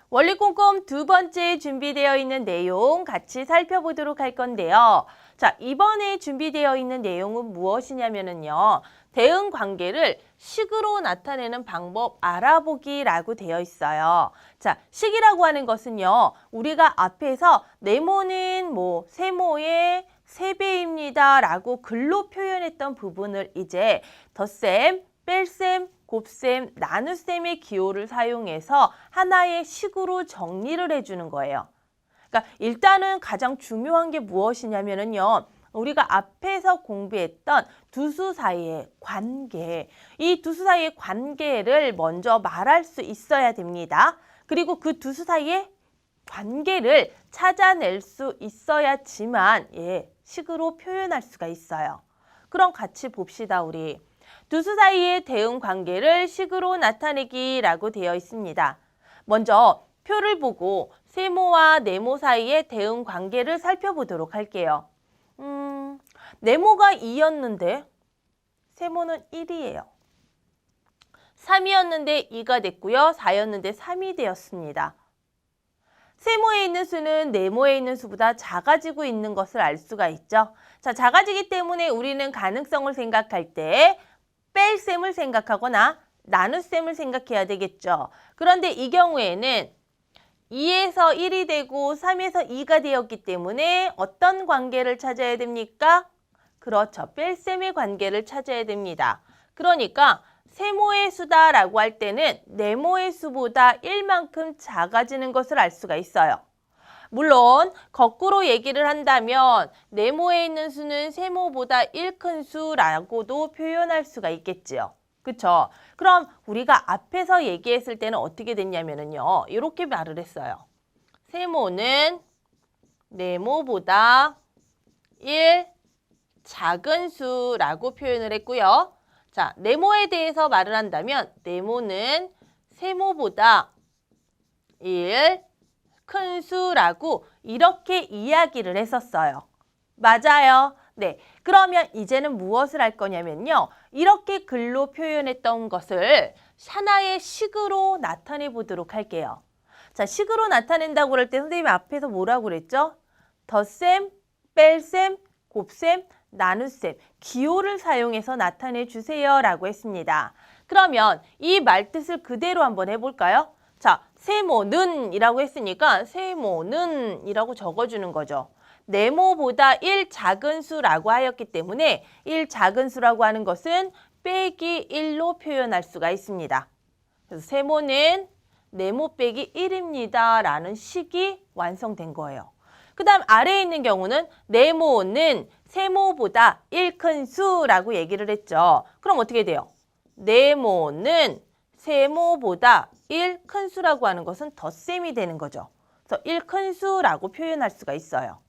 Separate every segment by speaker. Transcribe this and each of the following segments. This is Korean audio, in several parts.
Speaker 1: 원리 꼼꼼 두 번째 준비되어 있는 내용 같이 살펴보도록 할 건데요. 자, 이번에 준비되어 있는 내용은 무엇이냐면요. 대응 관계를 식으로 나타내는 방법 알아보기라고 되어 있어요. 자, 식이라고 하는 것은요. 우리가 앞에서 네모는 세모의 3배입니다 라고 글로 표현했던 부분을 이제 덧셈, 뺄셈, 곱셈, 나눗셈의 기호를 사용해서 하나의 식으로 정리를 해주는 거예요. 그러니까 일단은 가장 중요한 게 무엇이냐면요. 우리가 앞에서 공부했던 두 수 사이의 관계, 이 두 수 사이의 관계를 먼저 말할 수 있어야 됩니다. 그리고 그 두 수 사이의 관계를 찾아낼 수 있어야지만 식으로 표현할 수가 있어요. 그럼 같이 봅시다, 우리. 두 수 사이의 대응 관계를 식으로 나타내기라고 되어 있습니다. 먼저 표를 보고 세모와 네모 사이의 대응 관계를 살펴보도록 할게요. 네모가 2였는데 세모는 1이에요. 3이었는데 2가 됐고요. 4였는데 3이 되었습니다. 세모에 있는 수는 네모에 있는 수보다 작아지고 있는 것을 알 수가 있죠. 자, 작아지기 때문에 우리는 가능성을 생각할 때 뺄셈을 생각하거나 나눗셈을 생각해야 되겠죠. 그런데 이 경우에는 2에서 1이 되고 3에서 2가 되었기 때문에 어떤 관계를 찾아야 됩니까? 그렇죠. 뺄셈의 관계를 찾아야 됩니다. 그러니까 세모의 수다라고 할 때는 네모의 수보다 1만큼 작아지는 것을 알 수가 있어요. 물론 거꾸로 얘기를 한다면 네모에 있는 수는 세모보다 1 큰 수라고도 표현할 수가 있겠지요. 그쵸? 그럼 우리가 앞에서 얘기했을 때는 어떻게 됐냐면요. 이렇게 말을 했어요. 세모는 네모보다 1 작은 수라고 표현을 했고요. 자, 네모에 대해서 말을 한다면 네모는 세모보다 1 큰 수라고 이렇게 이야기를 했었어요. 맞아요. 네. 그러면 이제는 무엇을 할 거냐면요. 이렇게 글로 표현했던 것을 하나의 식으로 나타내 보도록 할게요. 자, 식으로 나타낸다고 그럴 때 선생님이 앞에서 뭐라고 그랬죠? 덧셈, 뺄셈, 곱셈, 나눗셈, 기호를 사용해서 나타내 주세요 라고 했습니다. 그러면 이 말뜻을 그대로 한번 해볼까요? 자, 세모는 이라고 했으니까 세모는 이라고 적어주는 거죠. 네모보다 1 작은 수라고 하였기 때문에 1 작은 수라고 하는 것은 빼기 1로 표현할 수가 있습니다. 그래서 세모는 네모 빼기 1입니다 라는 식이 완성된 거예요. 그 다음 아래에 있는 경우는 네모는 세모보다 1 큰 수라고 얘기를 했죠. 그럼 어떻게 돼요? 네모는 세모보다 1 큰 수라고 하는 것은 덧셈이 되는 거죠. 그래서 1 큰 수라고 표현할 수가 있어요.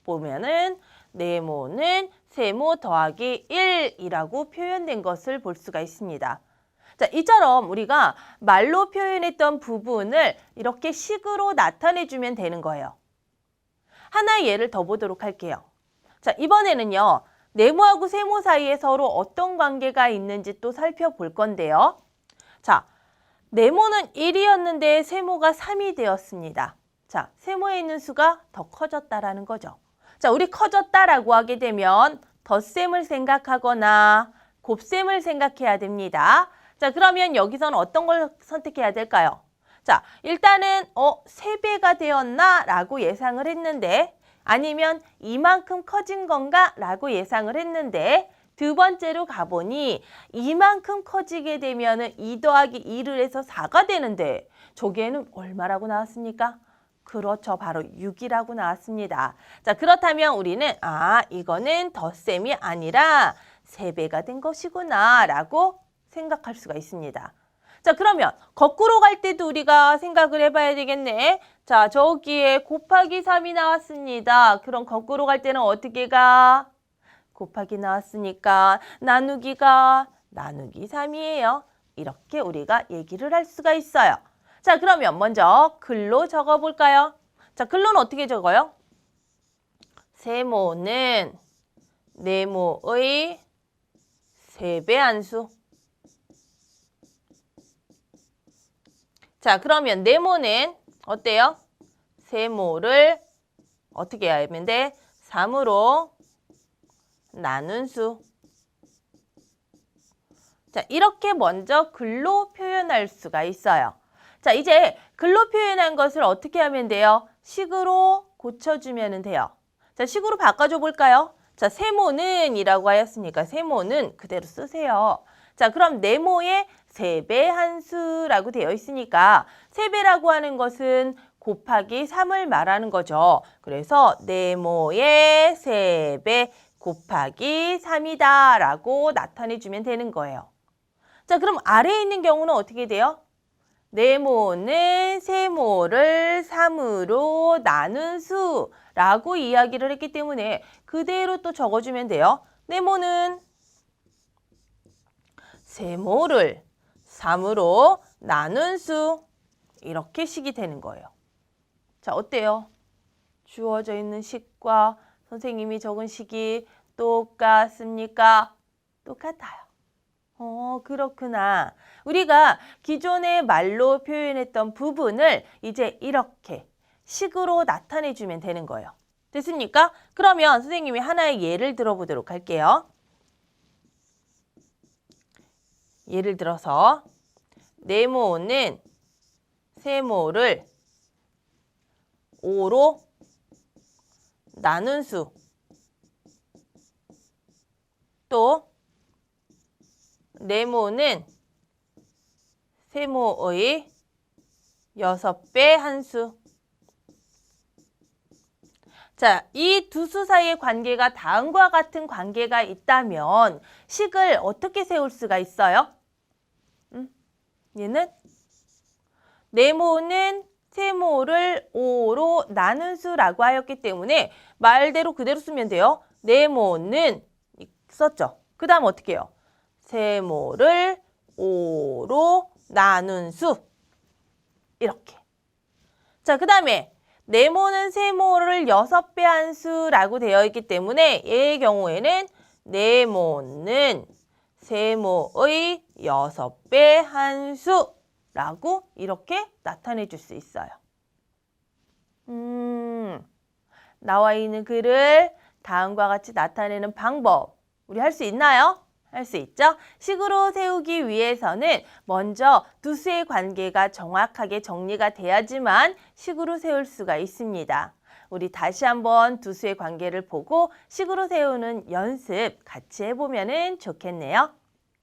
Speaker 1: 보면은 네모는 세모 더하기 1이라고 표현된 것을 볼 수가 있습니다. 자, 이처럼 우리가 말로 표현했던 부분을 이렇게 식으로 나타내주면 되는 거예요. 하나의 예를 더 보도록 할게요. 자, 이번에는요. 네모하고 세모 사이에 서로 어떤 관계가 있는지 또 살펴볼 건데요. 자, 네모는 1이었는데 세모가 3이 되었습니다. 자, 세모에 있는 수가 더 커졌다라는 거죠. 자, 우리 커졌다라고 하게 되면 덧셈을 생각하거나 곱셈을 생각해야 됩니다. 자, 그러면 여기서는 어떤 걸 선택해야 될까요? 자, 일단은 3배가 되었나? 라고 예상을 했는데 아니면 이만큼 커진 건가? 라고 예상을 했는데 두 번째로 가보니 이만큼 커지게 되면 2 더하기 2를 해서 4가 되는데 저기에는 얼마라고 나왔습니까? 그렇죠. 바로 6이라고 나왔습니다. 자, 그렇다면 우리는 이거는 덧셈이 아니라 3배가 된 것이구나 라고 생각할 수가 있습니다. 자, 그러면 거꾸로 갈 때도 우리가 생각을 해봐야 되겠네. 자, 저기에 곱하기 3이 나왔습니다. 그럼 거꾸로 갈 때는 어떻게 가? 곱하기 나왔으니까 나누기가 나누기 3이에요. 이렇게 우리가 얘기를 할 수가 있어요. 자, 그러면 먼저 글로 적어볼까요? 자, 글로는 어떻게 적어요? 세모는 네모의 3배 함수. 자, 그러면 네모는 어때요? 세모를 어떻게 하면 돼? 3으로 나눈 수. 자, 이렇게 먼저 글로 표현할 수가 있어요. 자, 이제 글로 표현한 것을 어떻게 하면 돼요? 식으로 고쳐주면 돼요. 자, 식으로 바꿔줘 볼까요? 자, 세모는 이라고 하였으니까 세모는 그대로 쓰세요. 자, 그럼 네모의 세배 한수라고 되어 있으니까 세배라고 하는 것은 곱하기 3을 말하는 거죠. 그래서 네모의 세배 곱하기 3이다 라고 나타내주면 되는 거예요. 자, 그럼 아래에 있는 경우는 어떻게 돼요? 네모는 세모를 3으로 나눈 수라고 이야기를 했기 때문에 그대로 또 적어주면 돼요. 네모는 세모를 3으로 나눈 수. 이렇게 식이 되는 거예요. 자, 어때요? 주어져 있는 식과 선생님이 적은 식이 똑같습니까? 똑같아요. 그렇구나. 우리가 기존에 말로 표현했던 부분을 이제 이렇게 식으로 나타내주면 되는 거예요. 됐습니까? 그러면 선생님이 하나의 예를 들어보도록 할게요. 예를 들어서 네모는 세모를 5로 나눈 수. 또 네모는 세모의 6배 한 수. 자, 이 두 수 사이의 관계가 다음과 같은 관계가 있다면 식을 어떻게 세울 수가 있어요? 얘는 네모는 세모를 5로 나눈 수라고 하였기 때문에 말대로 그대로 쓰면 돼요. 네모는 썼죠. 그 다음 어떻게 해요? 세모를 5로 나눈 수. 이렇게. 자, 그 다음에 네모는 세모를 6배 한 수라고 되어 있기 때문에 얘의 경우에는 네모는 세모의 6배 한 수라고 이렇게 나타내 줄 수 있어요. 나와 있는 글을 다음과 같이 나타내는 방법, 우리 할 수 있나요? 할 수 있죠? 식으로 세우기 위해서는 먼저 두 수의 관계가 정확하게 정리가 돼야지만 식으로 세울 수가 있습니다. 우리 다시 한번 두 수의 관계를 보고 식으로 세우는 연습 같이 해보면 좋겠네요.